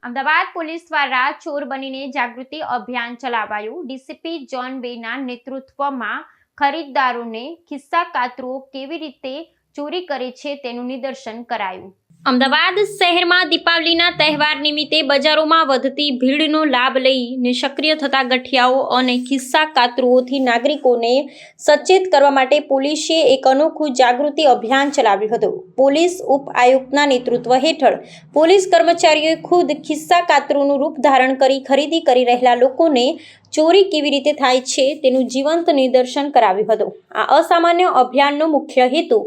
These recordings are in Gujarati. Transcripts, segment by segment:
અમદાવાદ પોલીસ દ્વારા ચોર બનીને જાગૃતિ અભિયાન ચલાવાયું। ડીસીપી જોન બેના નેતૃત્વમાં ખરીદદારોને ખિસ્સા કાતરુઓ કેવી રીતે ચોરી કરે છે તેનું નિદર્શન કરાયું। અમદાવાદ શહેરમાં દીપાવલીના તહેવાર નિમિત્તે બજારોમાં વધતી ભીડનો લાભ લઈને સક્રિય થતા ગઠિયાઓ અને ખિસ્સા કાતરુઓથી નાગરિકોને સચેત કરવા માટે પોલીસે એક અનોખું જાગૃતિ અભિયાન ચલાવ્યું હતું। પોલીસ ઉપ આયુક્તના નેતૃત્વ હેઠળ પોલીસ કર્મચારીઓએ ખુદ ખિસ્સા કાતરુનું રૂપ ધારણ કરી ખરીદી કરી રહેલા લોકોને ચોરી કેવી રીતે થાય છે તેનું જીવંત નિદર્શન કરાવ્યું હતું। આ અસામાન્ય અભિયાનનો મુખ્ય હેતુ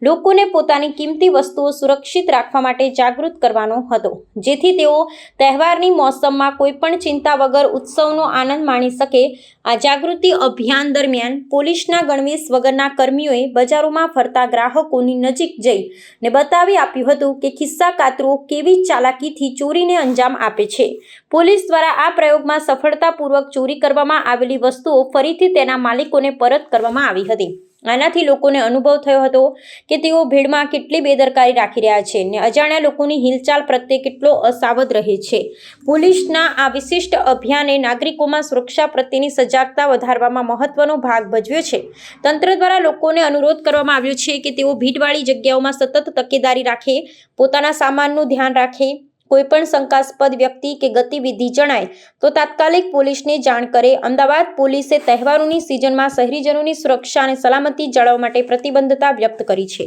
લોકોને પોતાની કિંમતી વસ્તુઓ સુરક્ષિત રાખવા માટે જાગૃત કરવાનો હતો, જેથી તેઓ તહેવારની મોસમમાં કોઈપણ ચિંતા વગર ઉત્સવનો આનંદ માણી શકે। આ જાગૃતિ અભિયાન દરમિયાન પોલીસના ગણવેશ વગરના કર્મીઓએ બજારોમાં ફરતા ગ્રાહકોની નજીક જઈને બતાવી આપ્યું હતું કે ખિસ્સા કાતરુઓ કેવી ચાલાકીથી ચોરીને અંજામ આપે છે। પોલીસ દ્વારા આ પ્રયોગમાં સફળતાપૂર્વક ચોરી કરવામાં આવેલી વસ્તુઓ ફરીથી તેના માલિકોને પરત કરવામાં આવી હતી। આનાથી લોકોને અનુભવ થયો હતો કે તેઓ ભીડમાં કેટલી બેદરકારી રાખી રહ્યા છે અને અજાણ્યા લોકોની હિલચાલ પ્રત્યે કેટલો અસાવધ રહે છે। પોલીસના આ વિશિષ્ટ અભિયાને નાગરિકોમાં સુરક્ષા પ્રત્યેની સજાગતા વધારવામાં મહત્વનો ભાગ ભજવ્યો છે। તંત્ર દ્વારા લોકોને અનુરોધ કરવામાં આવ્યો છે કે તેઓ ભીડવાળી જગ્યાઓમાં સતત તકેદારી રાખે, પોતાના સામાનનું ધ્યાન રાખે, કોઈપણ શંકાસ્પદ વ્યક્તિ કે ગતિવિધિ જણાય તો તાત્કાલિક પોલીસને જાણ કરે। અમદાવાદ પોલીસે તહેવારોની સિઝનમાં શહેરીજનોની સુરક્ષા અને સલામતી જાળવવા માટે પ્રતિબદ્ધતા વ્યક્ત કરી છે।